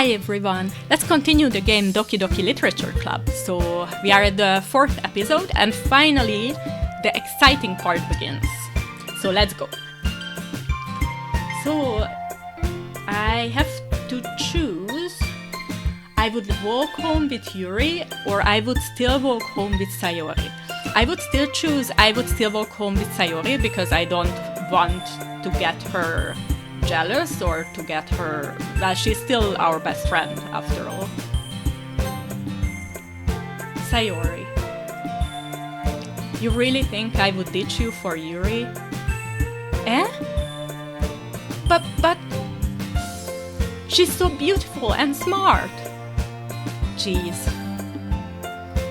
Hi everyone! Let's continue the game Doki Doki Literature Club. So we are at the 4th episode and finally the exciting part begins. So let's go. So I have to choose. I would walk home with Yuri or I would still walk home with Sayori. I would still walk home with Sayori because I don't want to get her jealous or to get her... Well, she's still our best friend after all. Sayori. You really think I would ditch you for Yuri? Eh? But... She's so beautiful and smart. Jeez.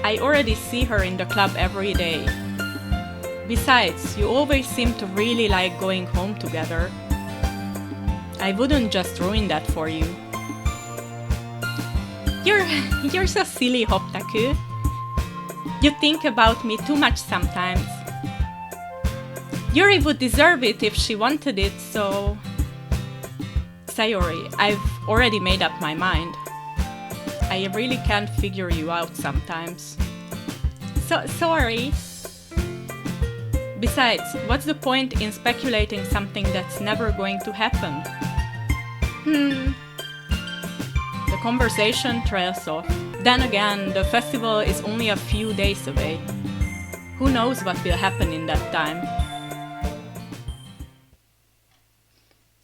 I already see her in the club every day. Besides, you always seem to really like going home together. I wouldn't just ruin that for you. You're so silly, Hoptaku. You think about me too much sometimes. Yuri would deserve it if she wanted it, so... Sayori, I've already made up my mind. I really can't figure you out sometimes. So sorry. Besides, what's the point in speculating something that's never going to happen? The conversation trails off. Then again, the festival is only a few days away. Who knows what will happen in that time?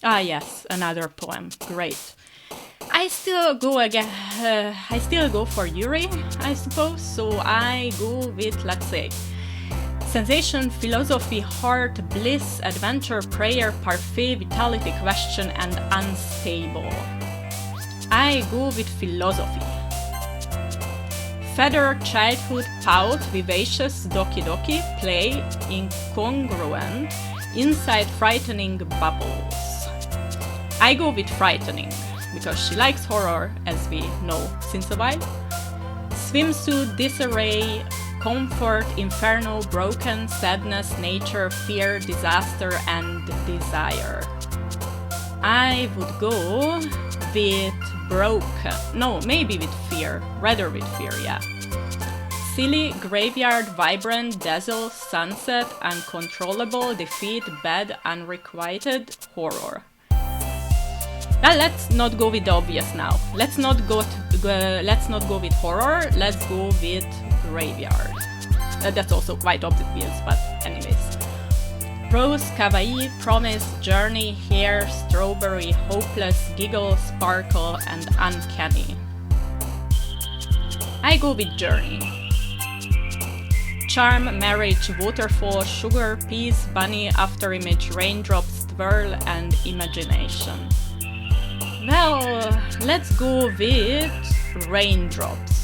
Ah yes, another poem. Great. I still go for Yuri, I suppose, so I go with, let's say, sensation, philosophy, heart, bliss, adventure, prayer, parfait, vitality, question, and unstable. I go with philosophy. Feather, childhood, pout, vivacious, doki doki, play, incongruent, inside frightening bubbles. I go with frightening, because she likes horror, as we know since a while. Swimsuit, disarray, comfort, inferno, broken, sadness, nature, fear, disaster, and desire. I would go with broken. No, maybe with fear. Rather with fear, yeah. Silly, graveyard, vibrant, dazzle, sunset, uncontrollable, defeat, bad, unrequited, horror. Well, let's not go with the obvious now. Let's not go with horror. Let's go with graveyard. That's also quite obvious, but anyways. Rose, kawaii, promise, journey, hair, strawberry, hopeless, giggle, sparkle, and uncanny. I go with journey. Charm, marriage, waterfall, sugar, peace, bunny, afterimage, raindrops, twirl, and imagination. Well, let's go with raindrops.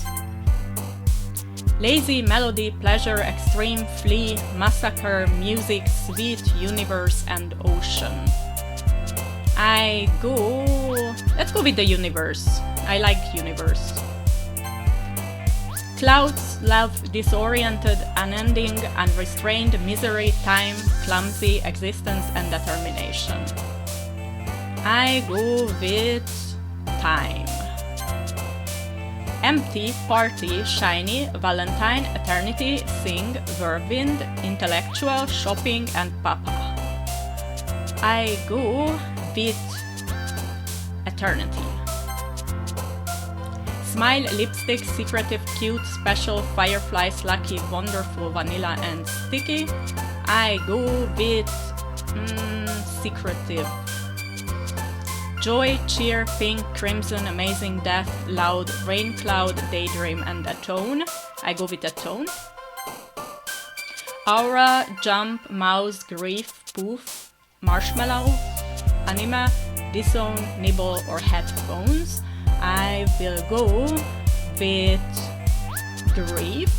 Lazy, melody, pleasure, extreme, flee, massacre, music, sweet, universe, and ocean. Let's go with the universe. I like universe. Clouds, love, disoriented, unending, unrestrained, misery, time, clumsy, existence, and determination. I go with time. Empty, party, shiny, Valentine, eternity, sing, whirlwind, intellectual, shopping, and papa. I go with eternity. Smile, lipstick, secretive, cute, special, fireflies, lucky, wonderful, vanilla, and sticky. I go with secretive. Joy, cheer, pink, crimson, amazing, death, loud, rain cloud, daydream, and atone. I go with atone. Aura, jump, mouse, grief, poof, marshmallow, anime, disown, nibble, or headphones. I will go with grief.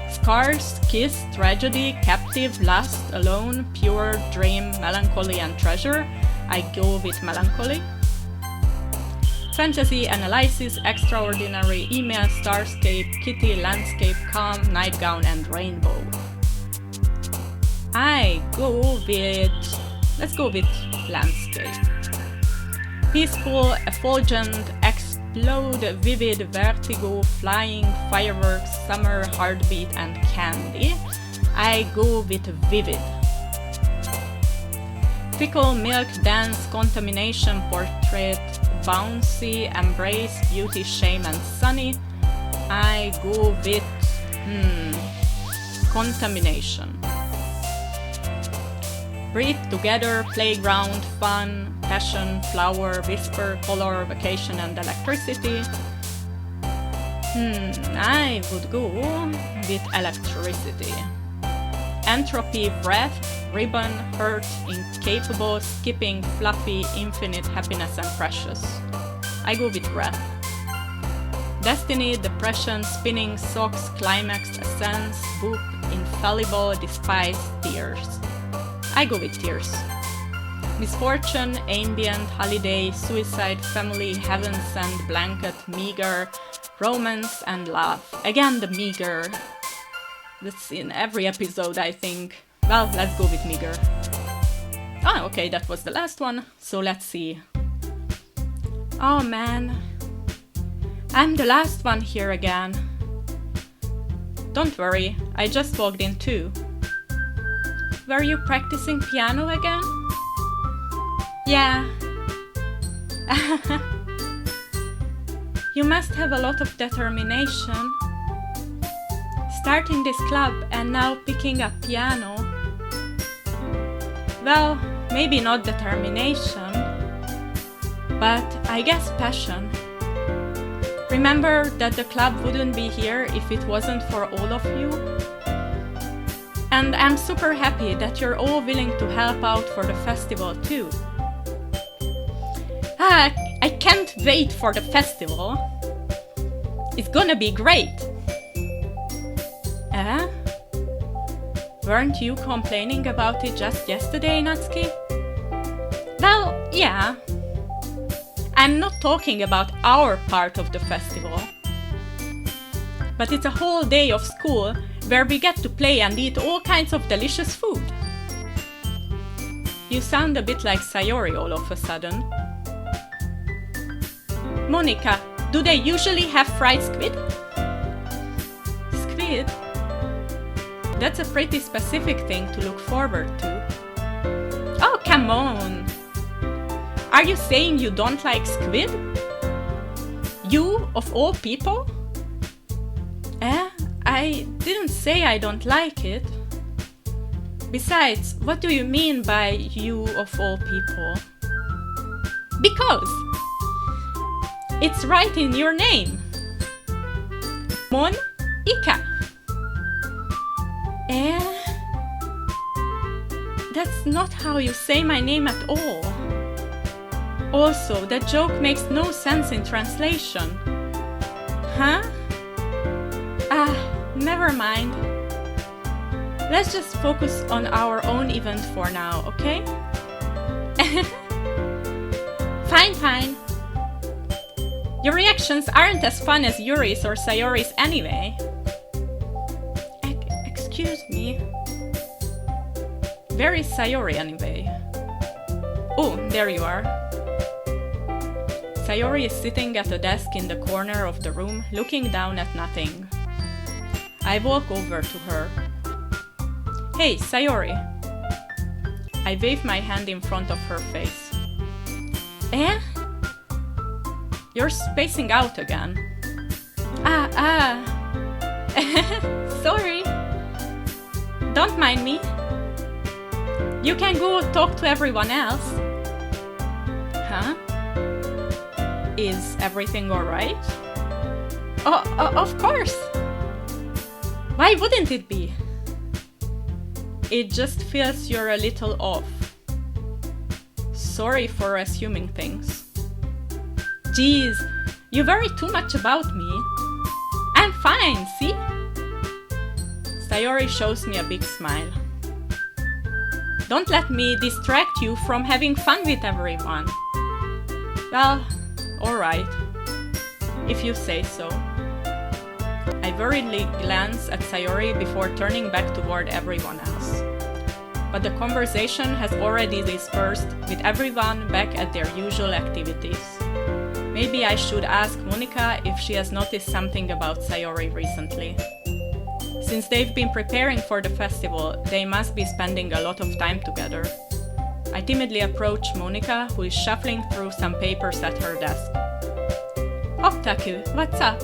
Scars, kiss, tragedy, captive, lust, alone, pure, dream, melancholy, and treasure. I go with melancholy. Fantasy, analysis, extraordinary, email, starscape, kitty, landscape, calm, nightgown, and rainbow. Let's go with landscape. Peaceful, effulgent, explode, vivid, vertigo, flying, fireworks, summer, heartbeat, and candy. I go with vivid. Fickle, milk, dance, contamination, portrait, bouncy, embrace, beauty, shame, and sunny. I go with contamination. Breathe together, playground, fun, passion, flower, whisper, color, vacation, and electricity. I would go with electricity. Entropy, breath, ribbon, hurt, incapable, skipping, fluffy, infinite, happiness, and precious. I go with breath. Destiny, depression, spinning, socks, climax, essence, book, infallible, despise, tears. I go with tears. Misfortune, ambient, holiday, suicide, family, heaven sent, blanket, meager, romance, and love. Again, the meager. That's in every episode, I think. Well, let's go with meager. Ah, okay, that was the last one. So let's see. Oh man. I'm the last one here again. Don't worry, I just walked in too. Were you practicing piano again? Yeah. You must have a lot of determination. Starting this club and now picking up piano. Well, maybe not determination, but I guess passion. Remember that the club wouldn't be here if it wasn't for all of you? And I'm super happy that you're all willing to help out for the festival too. I can't wait for the festival. It's gonna be great. Weren't you complaining about it just yesterday, Natsuki? Well, yeah. I'm not talking about our part of the festival. But it's a whole day of school where we get to play and eat all kinds of delicious food. You sound a bit like Sayori all of a sudden. Monica, do they usually have fried squid? Squid? That's a pretty specific thing to look forward to. Oh, come on! Are you saying you don't like squid? You, of all people? I didn't say I don't like it. Besides, what do you mean by you of all people? Because it's right in your name. Mon-ika. That's not how you say my name at all. Also, that joke makes no sense in translation. Huh? Never mind. Let's just focus on our own event for now, okay? Fine. Your reactions aren't as fun as Yuri's or Sayori's anyway. Excuse me. Where is Sayori anyway? Oh, there you are. Sayori is sitting at a desk in the corner of the room, looking down at nothing. I walk over to her. Hey, Sayori. I wave my hand in front of her face. You're spacing out again. Sorry. Don't mind me. You can go talk to everyone else. Huh? Is everything alright? Of course. Why wouldn't it be? It just feels you're a little off. Sorry for assuming things. Jeez, you worry too much about me. I'm fine, see? Sayori shows me a big smile. Don't let me distract you from having fun with everyone. Well, alright. If you say so. I worriedly glance at Sayori before turning back toward everyone else. but the conversation has already dispersed with everyone back at their usual activities. Maybe I should ask Monika if she has noticed something about Sayori recently. Since they've been preparing for the festival, they must be spending a lot of time together. I timidly approach Monika, who is shuffling through some papers at her desk. Optaku, what's up?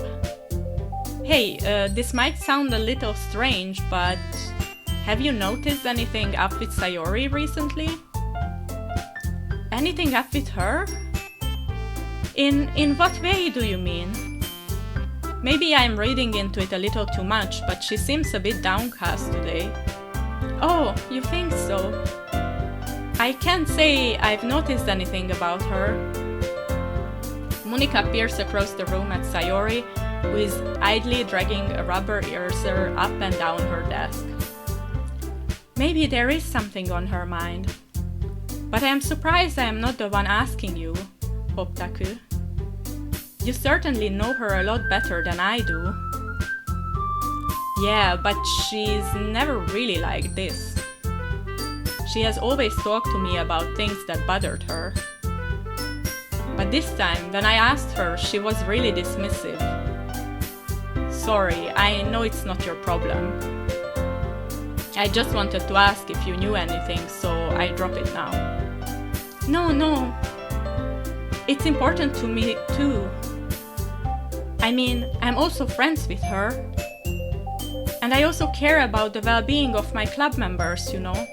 Hey, this might sound a little strange, but have you noticed anything up with Sayori recently? Anything up with her? In what way do you mean? Maybe I'm reading into it a little too much, but she seems a bit downcast today. Oh, you think so? I can't say I've noticed anything about her. Monika peers across the room at Sayori, who is idly dragging a rubber eraser up and down her desk. Maybe there is something on her mind. But I am surprised I am not the one asking you, Optaku. You certainly know her a lot better than I do. Yeah, but she's never really like this. She has always talked to me about things that bothered her. But this time, when I asked her, she was really dismissive. Sorry, I know it's not your problem. I just wanted to ask if you knew anything, so I drop it now. No. It's important to me too. I mean, I'm also friends with her. And I also care about the well-being of my club members, you know.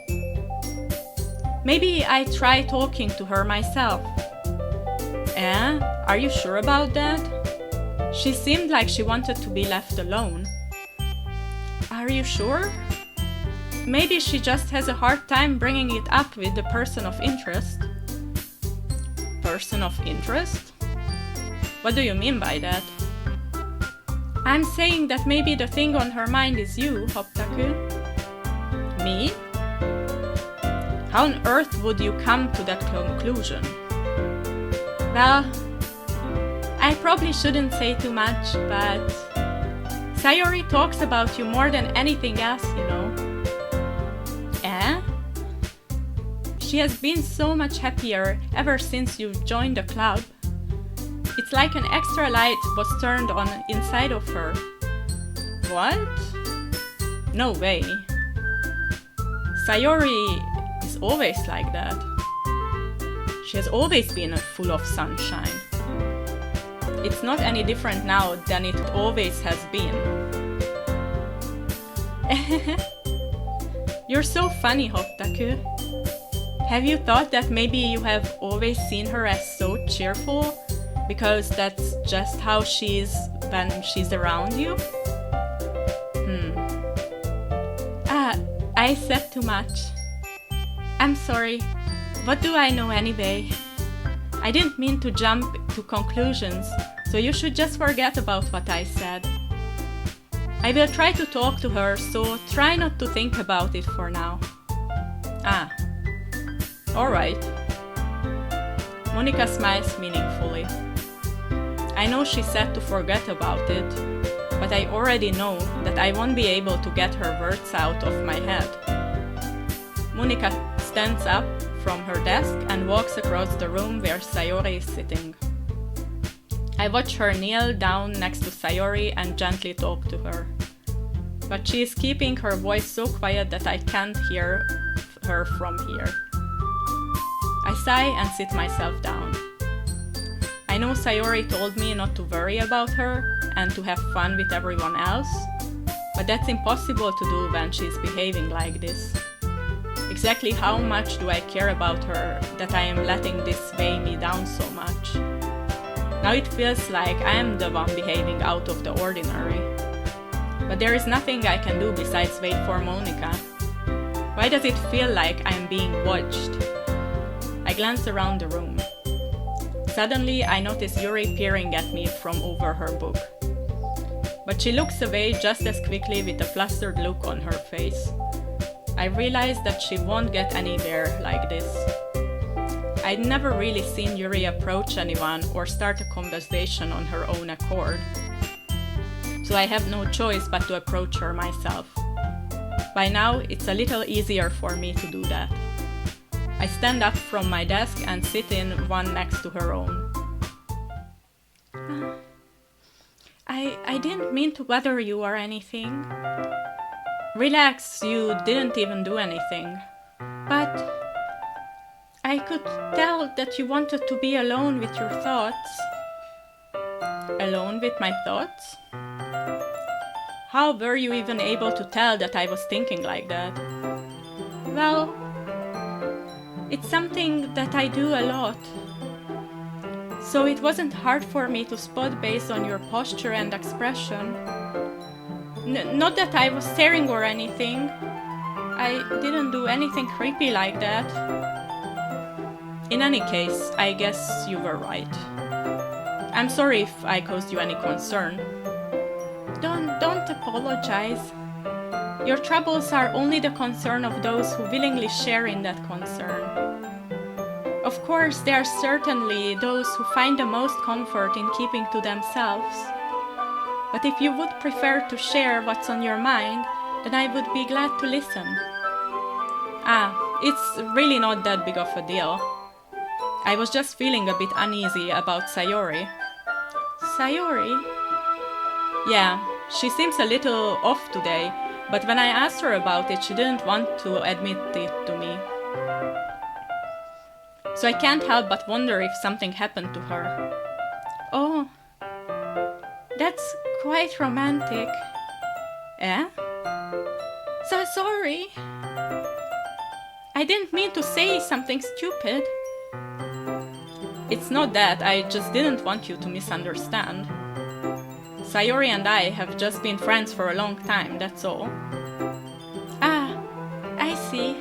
Maybe I try talking to her myself. Are you sure about that? She seemed like she wanted to be left alone. Are you sure? Maybe she just has a hard time bringing it up with the person of interest. Person of interest? What do you mean by that? I'm saying that maybe the thing on her mind is you, Optaku. Me? How on earth would you come to that conclusion? Well, I probably shouldn't say too much, but Sayori talks about you more than anything else, you know. She has been so much happier ever since you joined the club. It's like an extra light was turned on inside of her. What? No way. Sayori is always like that. She has always been full of sunshine. It's not any different now than it always has been. You're so funny, Optaku. Have you thought that maybe you have always seen her as so cheerful? Because that's just how she is when she's around you? I said too much. I'm sorry. What do I know anyway? I didn't mean to jump to conclusions, so you should just forget about what I said. I will try to talk to her, so try not to think about it for now. Alright. Monika smiles meaningfully. I know she said to forget about it, but I already know that I won't be able to get her words out of my head. Monika stands up from her desk and walks across the room where Sayori is sitting. I watch her kneel down next to Sayori and gently talk to her. But she is keeping her voice so quiet that I can't hear her from here. I sigh and sit myself down. I know Sayori told me not to worry about her and to have fun with everyone else, but that's impossible to do when she's behaving like this. Exactly how much do I care about her that I am letting this weigh me down so much? Now it feels like I am the one behaving out of the ordinary. But there is nothing I can do besides wait for Monika. Why does it feel like I am being watched? I glance around the room. Suddenly, I notice Yuri peering at me from over her book. But she looks away just as quickly with a flustered look on her face. I realize that she won't get anywhere like this. I'd never really seen Yuri approach anyone or start a conversation on her own accord. So I have no choice but to approach her myself. By now, it's a little easier for me to do that. I stand up from my desk and sit in one next to her own. I didn't mean to bother you or anything. Relax, you didn't even do anything. But I could tell that you wanted to be alone with your thoughts. Alone with my thoughts? How were you even able to tell that I was thinking like that? Well, it's something that I do a lot. So it wasn't hard for me to spot based on your posture and expression. Not that I was staring or anything. I didn't do anything creepy like that. In any case, I guess you were right. I'm sorry if I caused you any concern. Don't apologize. Your troubles are only the concern of those who willingly share in that concern. Of course, there are certainly those who find the most comfort in keeping to themselves. But if you would prefer to share what's on your mind, then I would be glad to listen. It's really not that big of a deal. I was just feeling a bit uneasy about Sayori. Sayori? Yeah, she seems a little off today, but when I asked her about it, she didn't want to admit it to me. So I can't help but wonder if something happened to her. Oh, that's quite romantic. Eh? So sorry. I didn't mean to say something stupid. It's not that, I just didn't want you to misunderstand. Sayori and I have just been friends for a long time, that's all. I see.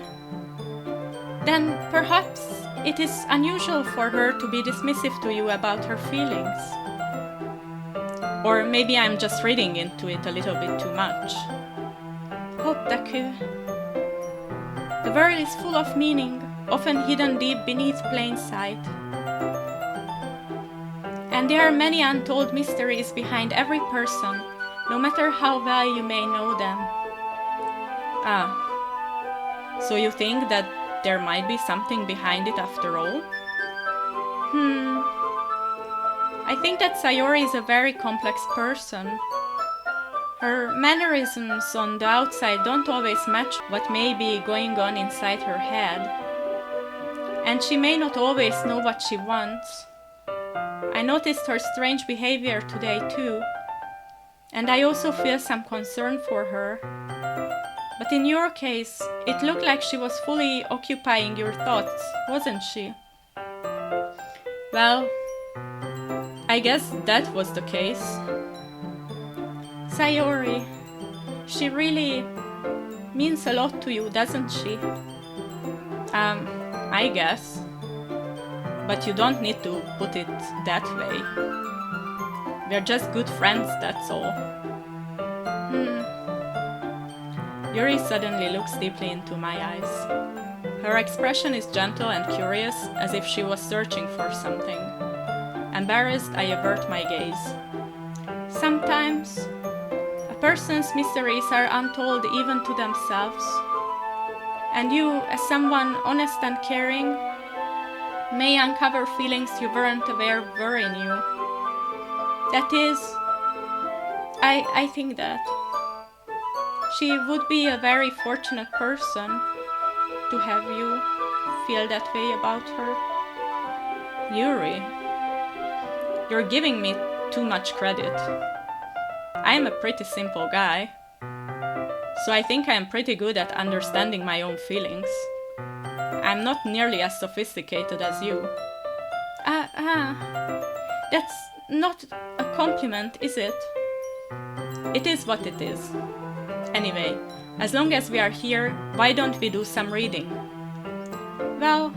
Then perhaps it is unusual for her to be dismissive to you about her feelings. Or maybe I'm just reading into it a little bit too much. Hotaku. The word is full of meaning, often hidden deep beneath plain sight. And there are many untold mysteries behind every person, no matter how well you may know them. So you think that there might be something behind it after all? I think that Sayori is a very complex person. Her mannerisms on the outside don't always match what may be going on inside her head. And she may not always know what she wants. I noticed her strange behavior today too. And I also feel some concern for her. But in your case, it looked like she was fully occupying your thoughts, wasn't she? Well, I guess that was the case. Sayori, she really means a lot to you, doesn't she? I guess. But you don't need to put it that way. We're just good friends, that's all. Yuri suddenly looks deeply into my eyes. Her expression is gentle and curious, as if she was searching for something. Embarrassed, I avert my gaze. Sometimes, a person's mysteries are untold even to themselves. And you, as someone honest and caring, may uncover feelings you weren't aware were in you. That is, I think that she would be a very fortunate person to have you feel that way about her. Yuri, you're giving me too much credit. I am a pretty simple guy, so I think I am pretty good at understanding my own feelings. I'm not nearly as sophisticated as you. That's not a compliment, is it? It is what it is. Anyway, as long as we are here, why don't we do some reading? Well,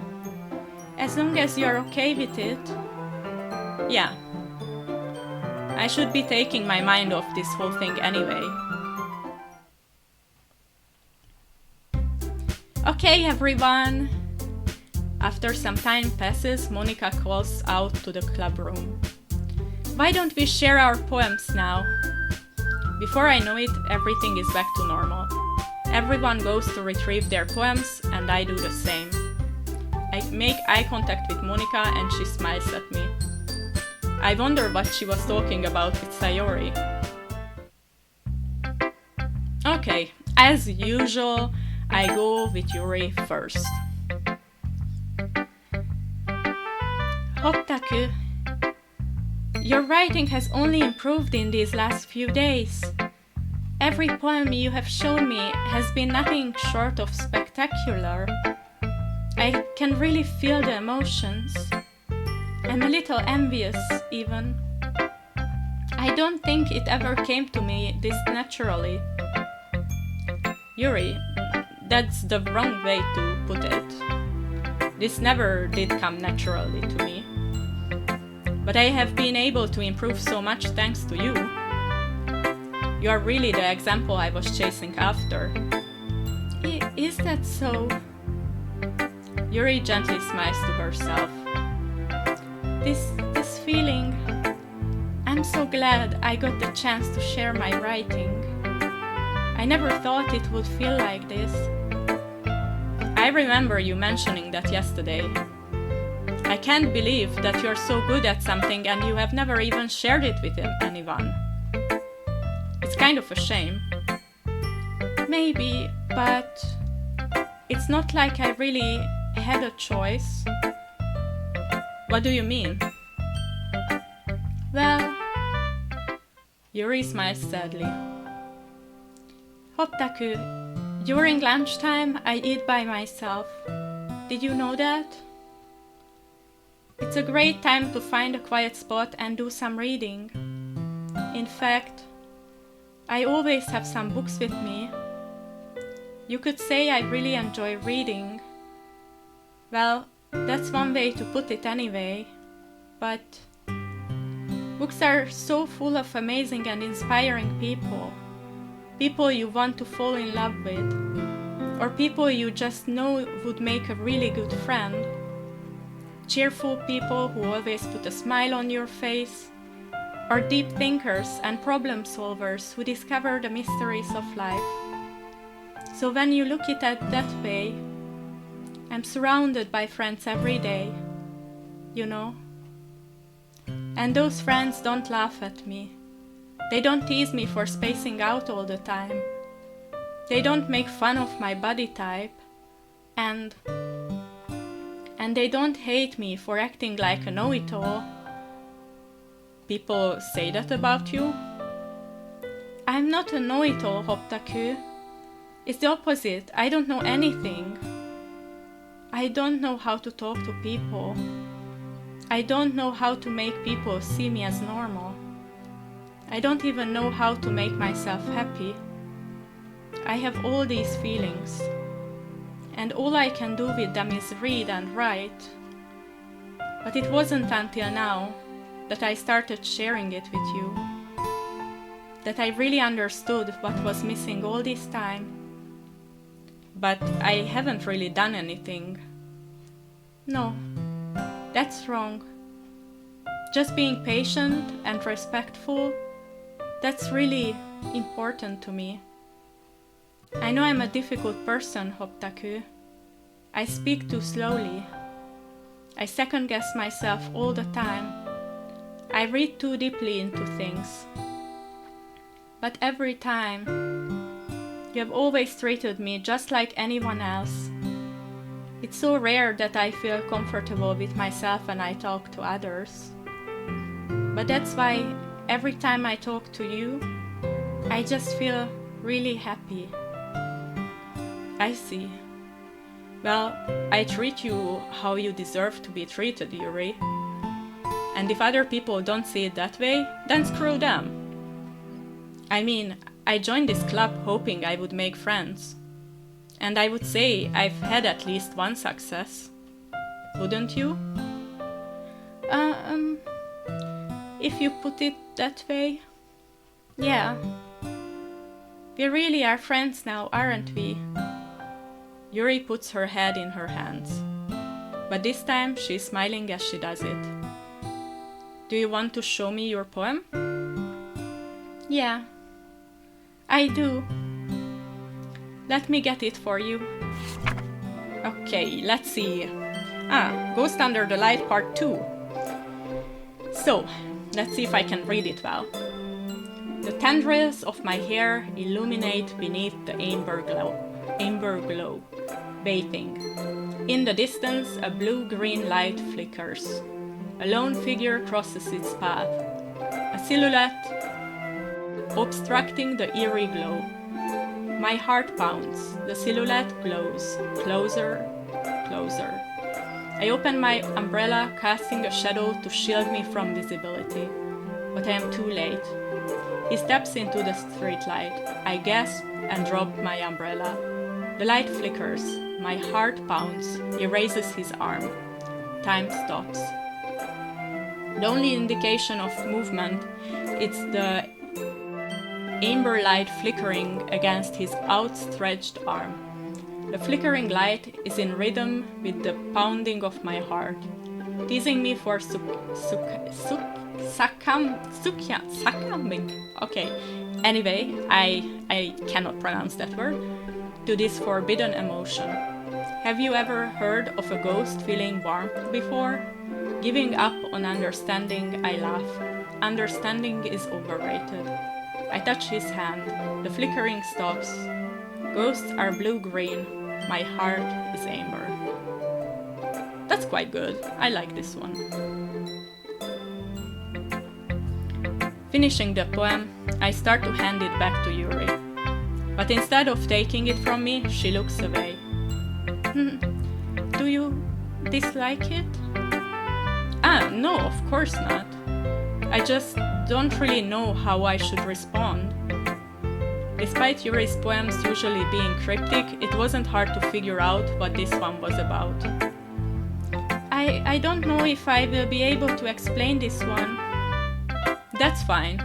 as long as you're okay with it. Yeah. I should be taking my mind off this whole thing anyway. Okay, everyone. After some time passes, Monica calls out to the club room. Why don't we share our poems now? Before I know it, everything is back to normal. Everyone goes to retrieve their poems, and I do the same. I make eye contact with Monica and she smiles at me. I wonder what she was talking about with Sayori. Okay, as usual, I go with Yuri first. Hotaku, your writing has only improved in these last few days. Every poem you have shown me has been nothing short of spectacular. I can really feel the emotions. I'm a little envious, even. I don't think it ever came to me this naturally. Yuri, that's the wrong way to put it. This never did come naturally to me. But I have been able to improve so much thanks to you. You are really the example I was chasing after. Is that so? Yuri gently smiles to herself. This feeling, I'm so glad I got the chance to share my writing. I never thought it would feel like this. I remember you mentioning that yesterday. I can't believe that you're so good at something and you have never even shared it with anyone. It's kind of a shame. Maybe, but it's not like I really had a choice. What do you mean? Well, Yuri smiles sadly. Hotaku, during lunchtime I eat by myself. Did you know that? It's a great time to find a quiet spot and do some reading. In fact, I always have some books with me. You could say I really enjoy reading. Well, that's one way to put it anyway. But books are so full of amazing and inspiring people. People you want to fall in love with. Or people you just know would make a really good friend. Cheerful people who always put a smile on your face. Or deep thinkers and problem solvers who discover the mysteries of life. So when you look at it that way, I'm surrounded by friends every day, you know. And those friends don't laugh at me. They don't tease me for spacing out all the time. They don't make fun of my body type. And they don't hate me for acting like a know-it-all. People say that about you? I'm not a know-it-all, Hotaku. It's the opposite. I don't know anything. I don't know how to talk to people. I don't know how to make people see me as normal. I don't even know how to make myself happy. I have all these feelings. And all I can do with them is read and write. But it wasn't until now that I started sharing it with you, that I really understood what was missing all this time. But I haven't really done anything. No, that's wrong. Just being patient and respectful, that's really important to me. I know I'm a difficult person, Hotaku. I speak too slowly. I second guess myself all the time. I read too deeply into things. But every time, you have always treated me just like anyone else. It's so rare that I feel comfortable with myself when I talk to others. But that's why every time I talk to you, I just feel really happy. I see. Well, I treat you how you deserve to be treated, Yuri. And if other people don't see it that way, then screw them. I mean, I joined this club hoping I would make friends. And I would say I've had at least one success. Wouldn't you? If you put it that way. Yeah. We really are friends now, aren't we? Yuri puts her head in her hands. But this time she's smiling as she does it. Do you want to show me your poem? Yeah, I do. Let me get it for you. Okay, let's see. Ghost Under the Light Part 2. So, let's see if I can read it well. The tendrils of my hair illuminate beneath the amber glow, bathing. In the distance, a blue-green light flickers. A lone figure crosses its path. A silhouette obstructing the eerie glow. My heart pounds. The silhouette glows. Closer, closer. I open my umbrella, casting a shadow to shield me from visibility. But I am too late. He steps into the streetlight. I gasp and drop my umbrella. The light flickers. My heart pounds. He raises his arm. Time stops. The only indication of movement is the amber light flickering against his outstretched arm. The flickering light is in rhythm with the pounding of my heart, teasing me for succumbing. Okay, anyway, I cannot pronounce that word. To this forbidden emotion. Have you ever heard of a ghost feeling warmth before? Giving up on understanding, I laugh. Understanding is overrated. I touch his hand. The flickering stops. Ghosts are blue-green. My heart is amber. That's quite good. I like this one. Finishing the poem, I start to hand it back to Yuri. But instead of taking it from me, she looks away. Do you dislike it? No, of course not. I just don't really know how I should respond. Despite Yuri's poems usually being cryptic, it wasn't hard to figure out what this one was about. I don't know if I will be able to explain this one. That's fine.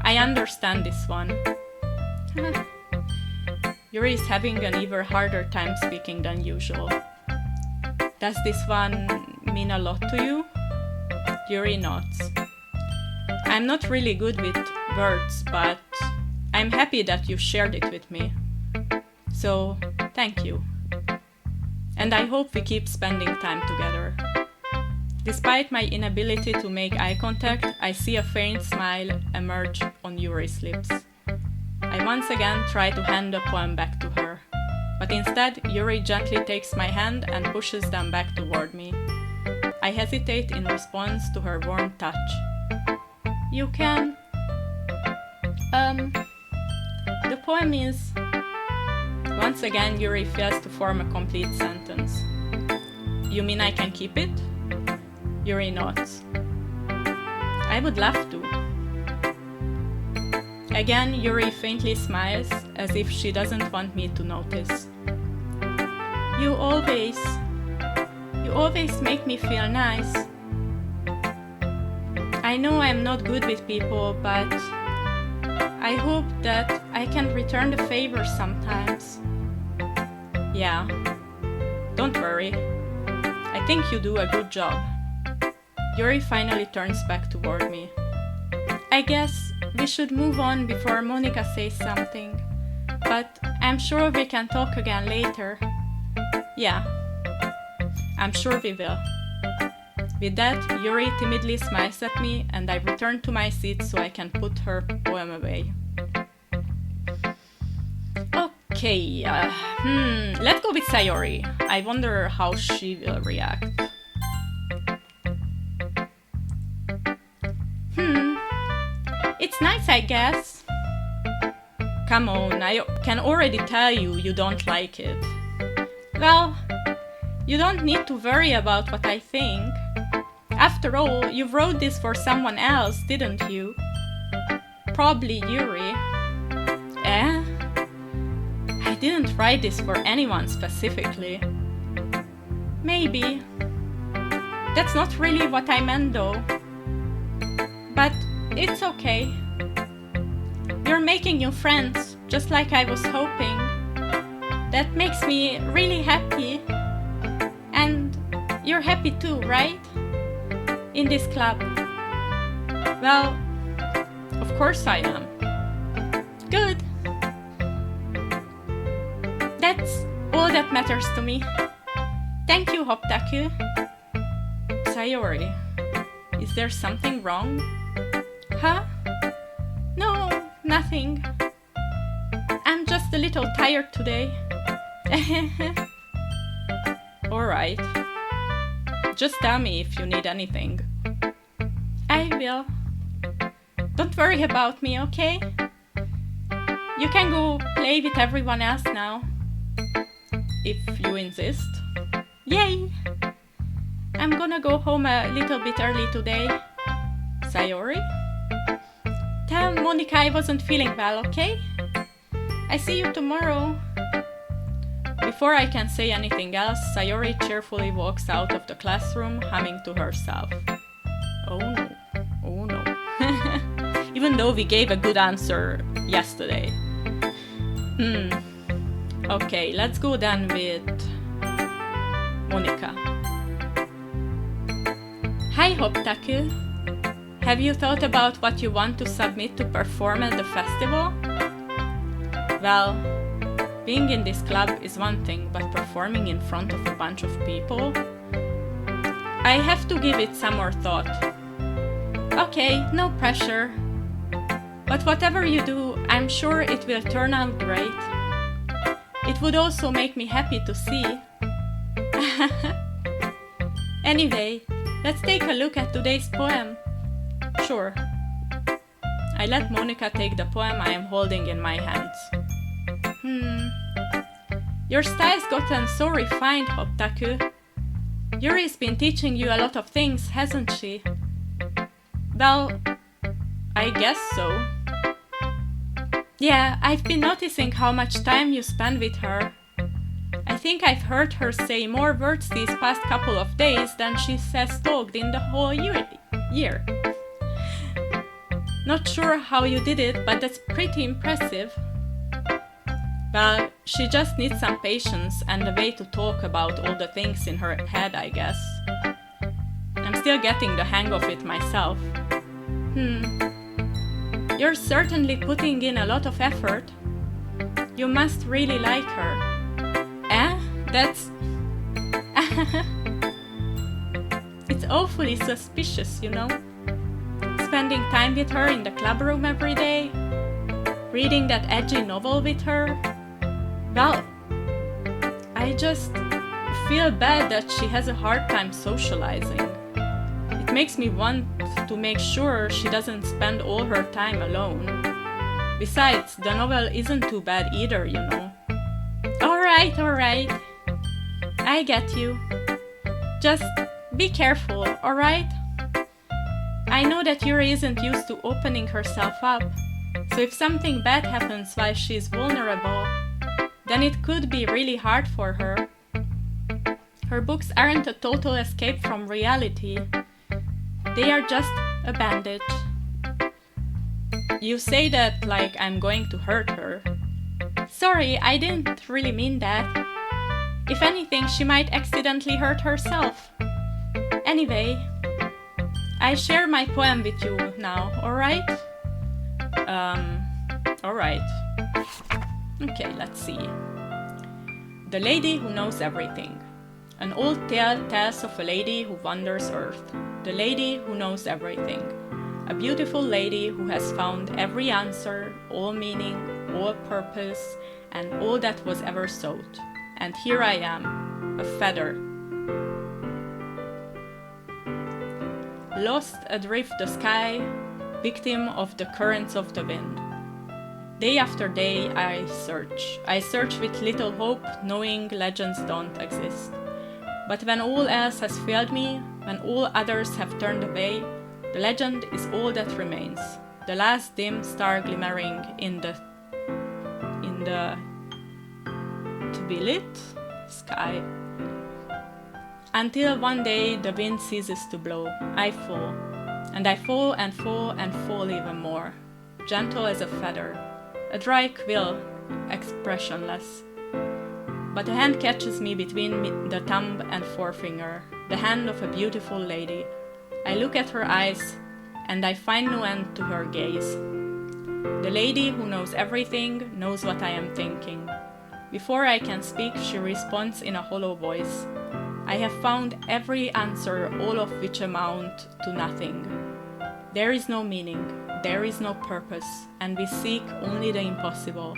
I understand this one. Yuri is having an even harder time speaking than usual. Does this one mean a lot to you? Yuri nods. I'm not really good with words, but I'm happy that you shared it with me. So, thank you. And I hope we keep spending time together. Despite my inability to make eye contact, I see a faint smile emerge on Yuri's lips. I once again try to hand the poem back to her. But instead, Yuri gently takes my hand and pushes them back toward me. I hesitate in response to her warm touch. You can... The poem is... Once again, Yuri fails to form a complete sentence. You mean I can keep it? Yuri nods. I would love to. Again, Yuri faintly smiles, as if she doesn't want me to notice. You always make me feel nice. I know I'm not good with people, but I hope that I can return the favor sometimes. Yeah, don't worry. I think you do a good job. Yuri finally turns back toward me. I guess we should move on before Monica says something, but I'm sure we can talk again later. Yeah, I'm sure we will. With that, Yuri timidly smiles at me and I return to my seat so I can put her poem away. Okay, let's go with Sayori. I wonder how she will react. It's nice, I guess. Come on, I can already tell you don't like it. Well, you don't need to worry about what I think. After all, you wrote this for someone else, didn't you? Probably Yuri. Eh? I didn't write this for anyone specifically. Maybe. That's not really what I meant though. But it's okay. You're making new friends, just like I was hoping. That makes me really happy. And you're happy too, right? In this club. Well, of course I am. Good. That's all that matters to me. Thank you, Hoptaku. Sayori, is there something wrong? Huh? No, nothing. I'm just a little tired today. Alright. Just tell me if you need anything. I will. Don't worry about me, okay? You can go play with everyone else now. If you insist. Yay! I'm gonna go home a little bit early today. Sayori? Tell Monica I wasn't feeling well, okay? I see you tomorrow. Before I can say anything else, Sayori cheerfully walks out of the classroom, humming to herself. Oh no, oh no. Even though we gave a good answer yesterday. Okay, let's go then with Monica. Hi Hoptaku. Have you thought about what you want to submit to perform at the festival? Well, being in this club is one thing, but performing in front of a bunch of people? I have to give it some more thought. Okay, no pressure. But whatever you do, I'm sure it will turn out great. It would also make me happy to see. Anyway, let's take a look at today's poem. Sure. I let Monica take the poem I am holding in my hands. Your style's gotten so refined, Hoptaku. Yuri's been teaching you a lot of things, hasn't she? Well, I guess so. Yeah, I've been noticing how much time you spend with her. I think I've heard her say more words these past couple of days than she has talked in the whole year. Not sure how you did it, but that's pretty impressive. Well, she just needs some patience and a way to talk about all the things in her head, I guess. I'm still getting the hang of it myself. You're certainly putting in a lot of effort. You must really like her. That's... It's awfully suspicious, you know? Spending time with her in the club room every day? Reading that edgy novel with her? Well, I just feel bad that she has a hard time socializing. It makes me want to make sure she doesn't spend all her time alone. Besides, the novel isn't too bad either, you know. Alright. I get you. Just be careful, alright? I know that Yuri isn't used to opening herself up, so if something bad happens while she's vulnerable, then it could be really hard for her. Her books aren't a total escape from reality. They are just a bandage. You say that like I'm going to hurt her. Sorry, I didn't really mean that. If anything, she might accidentally hurt herself. Anyway, I share my poem with you now, alright? Alright. Okay, let's see. The Lady Who Knows Everything. An old tale tells of a lady who wanders Earth. The lady who knows everything. A beautiful lady who has found every answer, all meaning, all purpose, and all that was ever sought. And here I am, a feather. Lost adrift the sky, victim of the currents of the wind. Day after day I search with little hope, knowing legends don't exist. But when all else has failed me, when all others have turned away, the legend is all that remains, the last dim star glimmering in the to-be-lit sky. Until one day the wind ceases to blow, I fall, and I fall and fall and fall even more, gentle as a feather, a dry quill, expressionless. But a hand catches me between the thumb and forefinger, the hand of a beautiful lady. I look at her eyes, and I find no end to her gaze. The lady who knows everything knows what I am thinking. Before I can speak, she responds in a hollow voice. I have found every answer, all of which amount to nothing. There is no meaning, there is no purpose, and we seek only the impossible.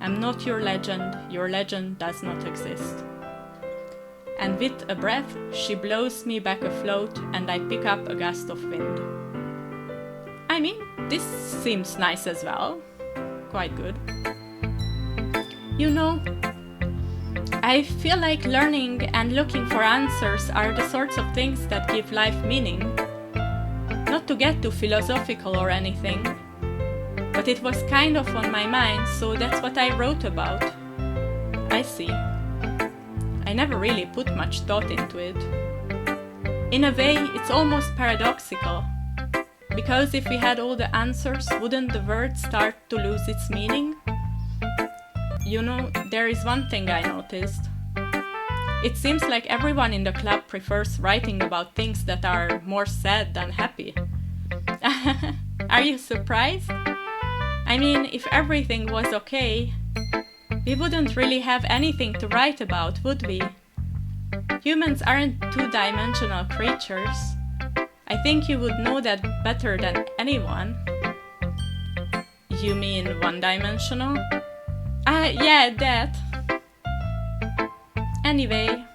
I'm not your legend does not exist. And with a breath, she blows me back afloat, and I pick up a gust of wind. I mean, this seems nice as well. Quite good. You know, I feel like learning and looking for answers are the sorts of things that give life meaning. Not to get too philosophical or anything, but it was kind of on my mind, so that's what I wrote about. I see. I never really put much thought into it. In a way, it's almost paradoxical, because if we had all the answers, wouldn't the word start to lose its meaning? You know, there is one thing I noticed. It seems like everyone in the club prefers writing about things that are more sad than happy. Are you surprised? I mean, if everything was okay, we wouldn't really have anything to write about, would we? Humans aren't two-dimensional creatures. I think you would know that better than anyone. You mean one-dimensional? Yeah, that. Anyway,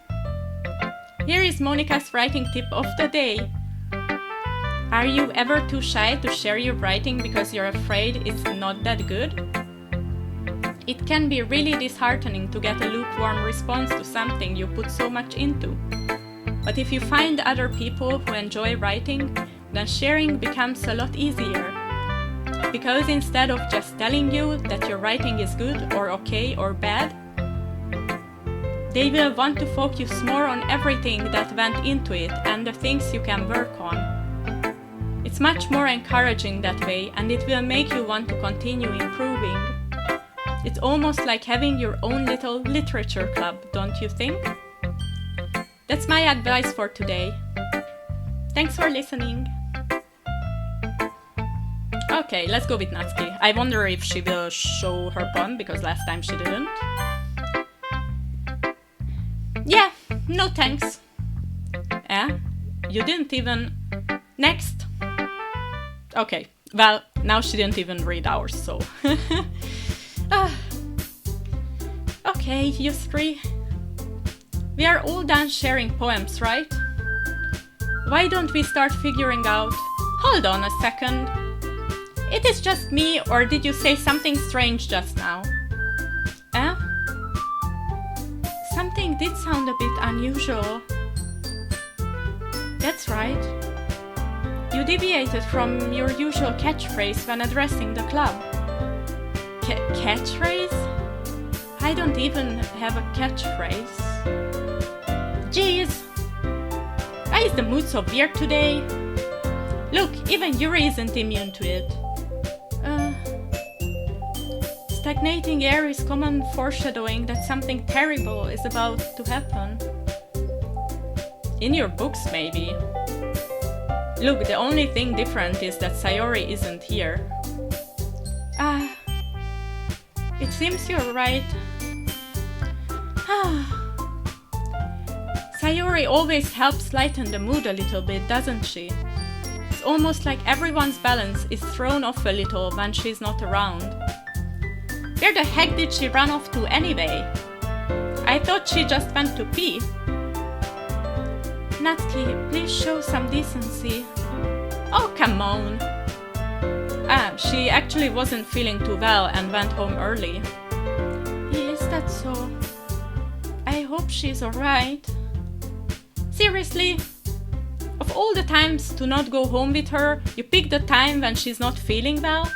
here is Monica's writing tip of the day. Are you ever too shy to share your writing because you're afraid it's not that good? It can be really disheartening to get a lukewarm response to something you put so much into. But if you find other people who enjoy writing, then sharing becomes a lot easier. Because instead of just telling you that your writing is good or okay or bad, they will want to focus more on everything that went into it and the things you can work on. It's much more encouraging that way, and it will make you want to continue improving. It's almost like having your own little literature club, don't you think? That's my advice for today. Thanks for listening. Okay, let's go with Natsuki. I wonder if she will show her poem, because last time she didn't. Yeah, no thanks. You didn't even... Next. Okay, well, now she didn't even read ours, so... Okay, you three. We are all done sharing poems, right? Why don't we start figuring out... Hold on a second. It is just me, or did you say something strange just now? Something did sound a bit unusual. That's right. You deviated from your usual catchphrase when addressing the club. Catchphrase? I don't even have a catchphrase. Jeez! Why is the mood so weird today? Look, even Yuri isn't immune to it. Stagnating air is common foreshadowing that something terrible is about to happen. In your books, maybe. Look, the only thing different is that Sayori isn't here. It seems you're right. Sayori always helps lighten the mood a little bit, doesn't she? It's almost like everyone's balance is thrown off a little when she's not around. Where the heck did she run off to anyway? I thought she just went to pee. Natsuki, please show some decency. Oh, come on. She actually wasn't feeling too well and went home early. Is that so? I hope she's alright. Seriously? Of all the times to not go home with her, you pick the time when she's not feeling well?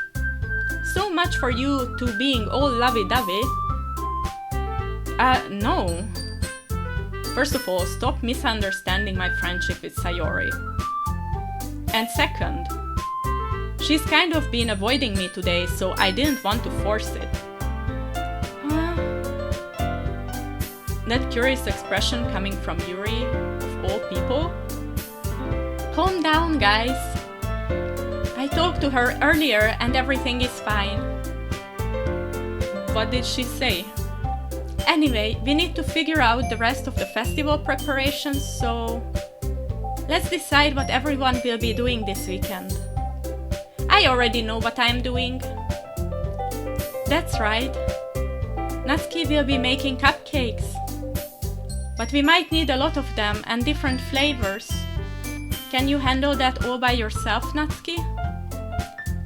So much for you two being all lovey-dovey. No. First of all, stop misunderstanding my friendship with Sayori. And second, she's kind of been avoiding me today, so I didn't want to force it. That curious expression coming from Yuri, of all people? Calm down, guys. I talked to her earlier and everything is fine. What did she say? Anyway, we need to figure out the rest of the festival preparations, so let's decide what everyone will be doing this weekend. I already know what I'm doing. That's right. Natsuki will be making cupcakes. But we might need a lot of them and different flavors. Can you handle that all by yourself, Natsuki?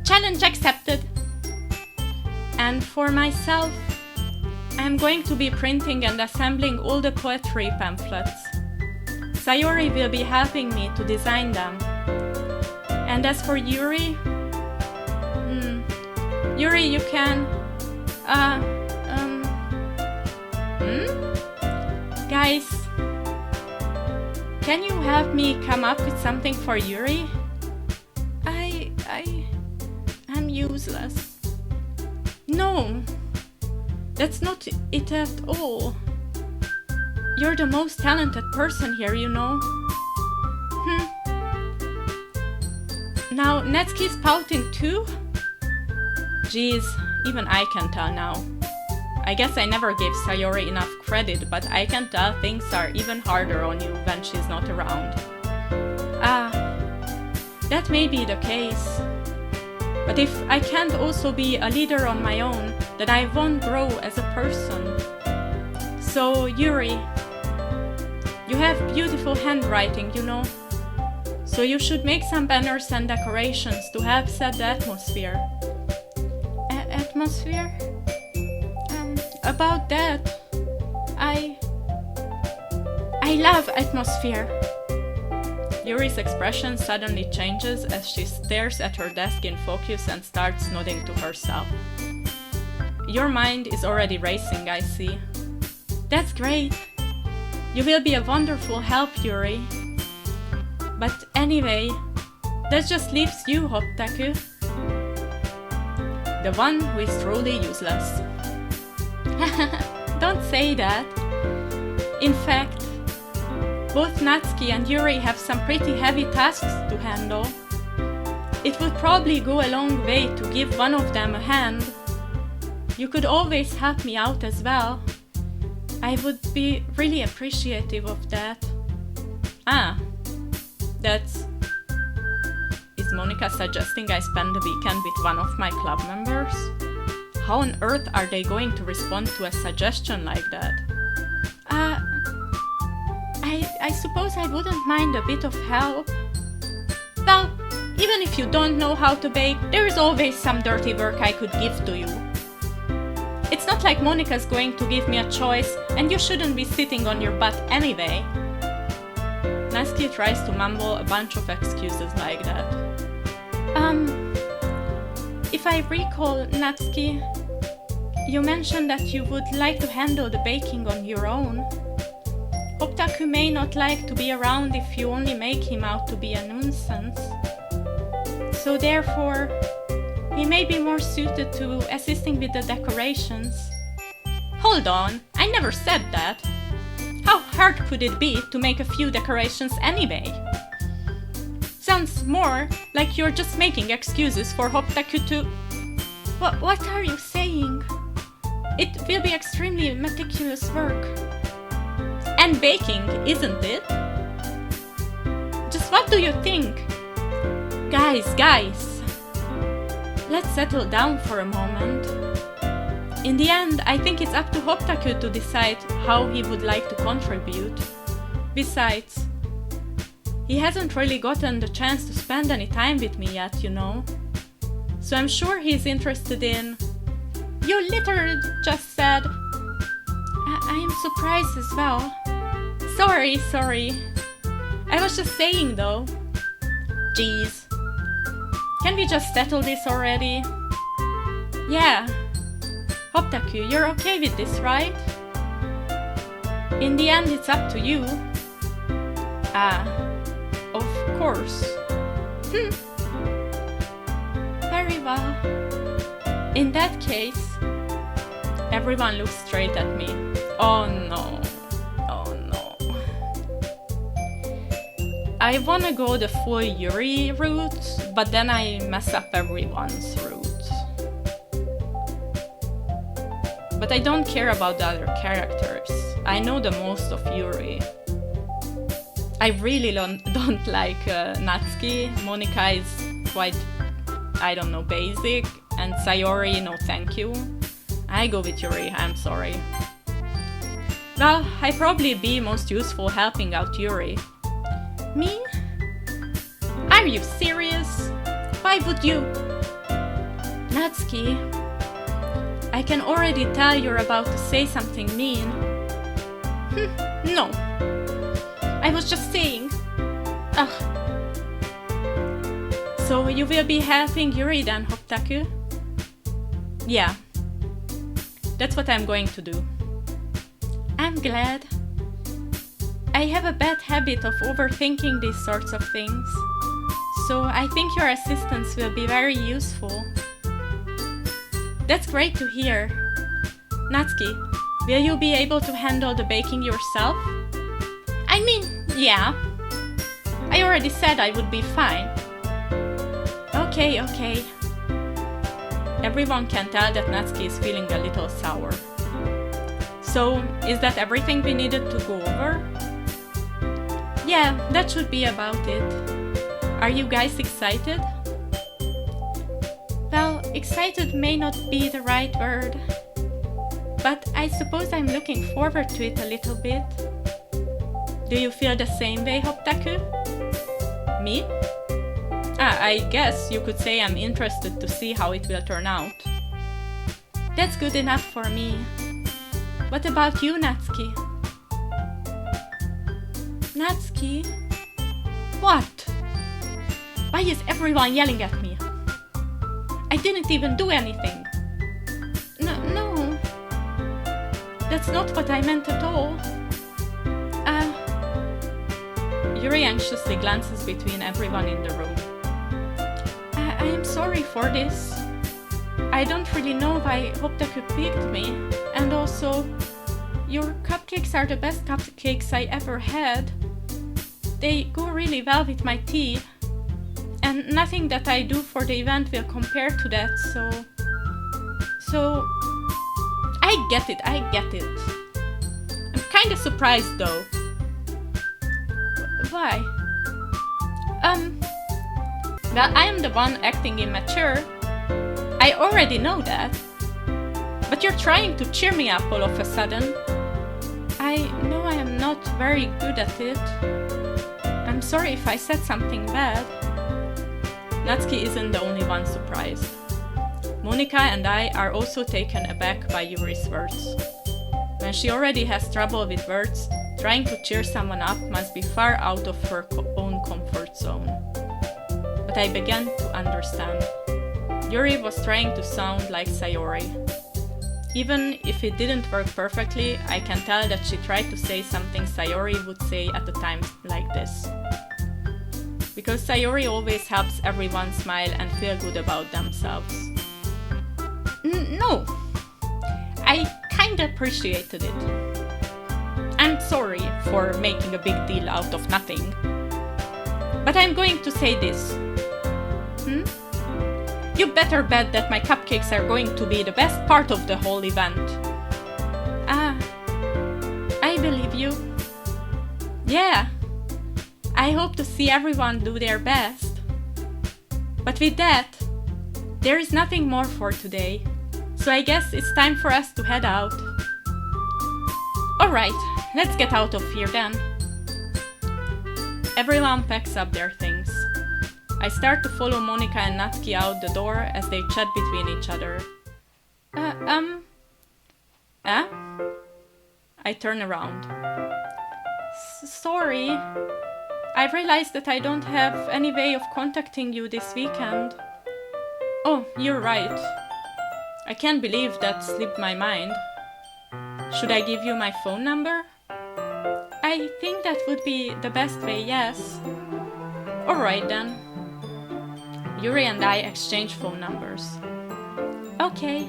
Challenge accepted! And for myself, I'm going to be printing and assembling all the poetry pamphlets. Sayori will be helping me to design them. And as for Yuri... Yuri, you can... Guys, can you help me come up with something for Yuri? I'm useless. No, that's not it at all. You're the most talented person here, you know. Now, Natsuki's pouting too? Jeez, even I can tell now. I guess I never gave Sayori enough credit, but I can tell things are even harder on you when she's not around. That may be the case. But if I can't also be a leader on my own, then I won't grow as a person. So, Yuri, you have beautiful handwriting, you know. So you should make some banners and decorations to help set the atmosphere. Atmosphere? About that, I love atmosphere. Yuri's expression suddenly changes as she stares at her desk in focus and starts nodding to herself. Your mind is already racing, I see. That's great. You will be a wonderful help, Yuri. But anyway, that just leaves you, Hotaku. The one who is truly useless. Don't say that. In fact, both Natsuki and Yuri have some pretty heavy tasks to handle. It would probably go a long way to give one of them a hand. You could always help me out as well. I would be really appreciative of that. Is Monica suggesting I spend the weekend with one of my club members? How on earth are they going to respond to a suggestion like that? I suppose I wouldn't mind a bit of help. Well, even if you don't know how to bake, there is always some dirty work I could give to you. It's not like Monica's going to give me a choice, and you shouldn't be sitting on your butt anyway. Natsuki tries to mumble a bunch of excuses like that. If I recall, Natsuki, you mentioned that you would like to handle the baking on your own. Hotaku may not like to be around if you only make him out to be a nuisance. So therefore, he may be more suited to assisting with the decorations. Hold on, I never said that. How hard could it be to make a few decorations anyway? Sounds more like you're just making excuses for Hotaku to... What are you saying? It will be extremely meticulous work. And baking, isn't it? Just what do you think? Guys, let's settle down for a moment. In the end, I think it's up to Hotaku to decide how he would like to contribute. Besides, he hasn't really gotten the chance to spend any time with me yet, you know. So I'm sure he's interested in... You literally just said... I am surprised as well. Sorry. I was just saying though. Jeez. Can we just settle this already? Yeah. Hotaku, you're okay with this, right? In the end, it's up to you. Of course. Very well. In that case, everyone looks straight at me. Oh no. I wanna go the full Yuri route, but then I mess up everyone's route. But But I don't care about the other characters. I know the most of Yuri. I really don't like Natsuki. Monika is quite, I don't know, basic. And Sayori, no thank you. I go with Yuri, I'm sorry. Well, I'd probably be most useful helping out Yuri. Me? Are you serious? Why would you? Natsuki, I can already tell you're about to say something mean. No. I was just saying. Ugh. So you will be helping Yuri then, Hoptaku? Yeah. That's what I'm going to do. I'm glad. I have a bad habit of overthinking these sorts of things, so I think your assistance will be very useful. That's great to hear. Natsuki, will you be able to handle the baking yourself? I mean, yeah. I already said I would be fine. Okay. Everyone can tell that Natsuki is feeling a little sour. So, is that everything we needed to go over? Yeah, that should be about it. Are you guys excited? Well, excited may not be the right word, but I suppose I'm looking forward to it a little bit. Do you feel the same way, Hoptaku? Me? I guess you could say I'm interested to see how it will turn out. That's good enough for me. What about you, Natsuki? Natsuki? What? Why is everyone yelling at me? I didn't even do anything. No. That's not what I meant at all. Yuri anxiously glances between everyone in the room. I am sorry for this. I don't really know why Hoptaku picked me, and also, your cupcakes are the best cupcakes I ever had. They go really well with my tea, and nothing that I do for the event will compare to that, so... I get it. I'm kinda surprised though. Why? Well, I am the one acting immature. I already know that. But you're trying to cheer me up all of a sudden. I know I am not very good at it. I'm sorry if I said something bad. Natsuki isn't the only one surprised. Monika and I are also taken aback by Yuri's words. When she already has trouble with words, trying to cheer someone up must be far out of her own comfort zone. But I began to understand. Yuri was trying to sound like Sayori. Even if it didn't work perfectly, I can tell that she tried to say something Sayori would say at a time like this. Because Sayori always helps everyone smile and feel good about themselves. No! I kinda appreciated it. I'm sorry for making a big deal out of nothing. But I'm going to say this. You better bet that my cupcakes are going to be the best part of the whole event. I believe you. Yeah. I hope to see everyone do their best. But with that, there is nothing more for today. So I guess it's time for us to head out. Alright, let's get out of here then. Everyone packs up their things. I start to follow Monika and Natsuki out the door as they chat between each other. I turn around. Sorry. I realized that I don't have any way of contacting you this weekend. Oh, you're right. I can't believe that slipped my mind. Should I give you my phone number? I think that would be the best way, yes. Alright then. Yuri and I exchange phone numbers. Okay.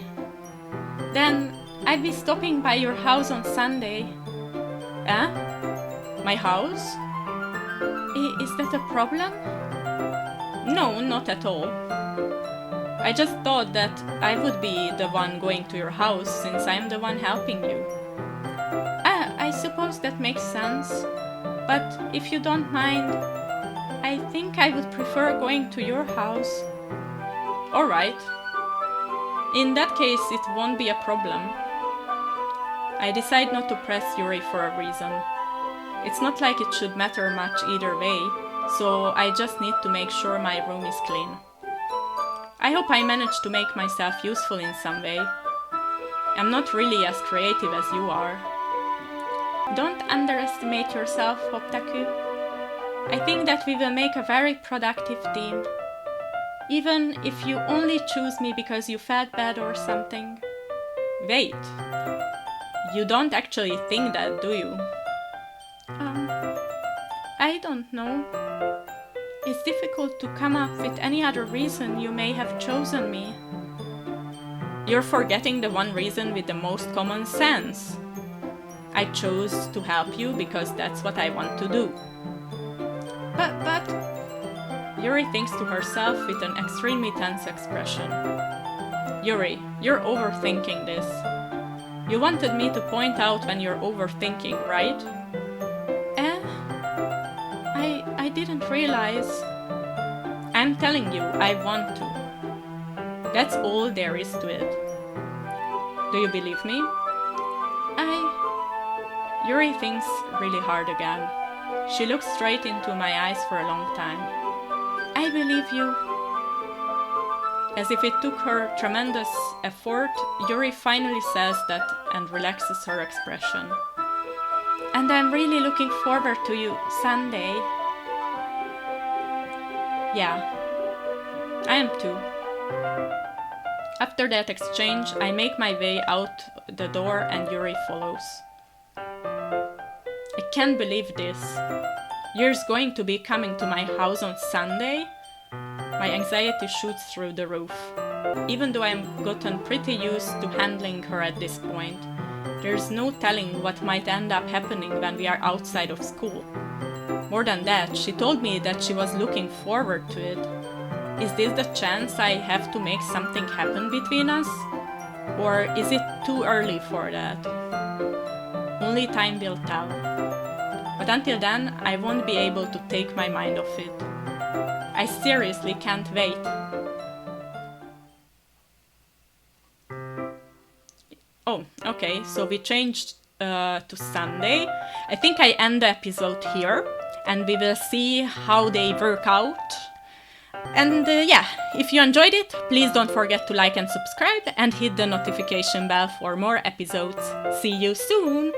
Then I'll be stopping by your house on Sunday. My house? Is that a problem? No, not at all. I just thought that I would be the one going to your house since I'm the one helping you. I suppose that makes sense, but if you don't mind, I think I would prefer going to your house. Alright. In that case, it won't be a problem. I decide not to press Yuri for a reason. It's not like it should matter much either way, so I just need to make sure my room is clean. I hope I manage to make myself useful in some way. I'm not really as creative as you are. Don't underestimate yourself, Hoptaku. I think that we will make a very productive team. Even if you only choose me because you felt bad or something. Wait. You don't actually think that, do you? I don't know. It's difficult to come up with any other reason you may have chosen me. You're forgetting the one reason with the most common sense. I chose to help you because that's what I want to do. But... Yuri thinks to herself with an extremely tense expression. Yuri, you're overthinking this. You wanted me to point out when you're overthinking, right? I didn't realize. I'm telling you, I want to. That's all there is to it. Do you believe me? Yuri thinks really hard again. She looks straight into my eyes for a long time. I believe you. As if it took her tremendous effort, Yuri finally says that and relaxes her expression. And I'm really looking forward to you Sunday. Yeah, I am too. After that exchange, I make my way out the door and Yuri follows. I can't believe this. You're going to be coming to my house on Sunday? My anxiety shoots through the roof. Even though I've gotten pretty used to handling her at this point, there's no telling what might end up happening when we are outside of school. More than that, she told me that she was looking forward to it. Is this the chance I have to make something happen between us? Or is it too early for that? Only time will tell. But until then, I won't be able to take my mind off it. I seriously can't wait. Oh, okay, so we changed to Sunday. I think I end the episode here, and we will see how they work out. And yeah, if you enjoyed it, please don't forget to like and subscribe, and hit the notification bell for more episodes. See you soon!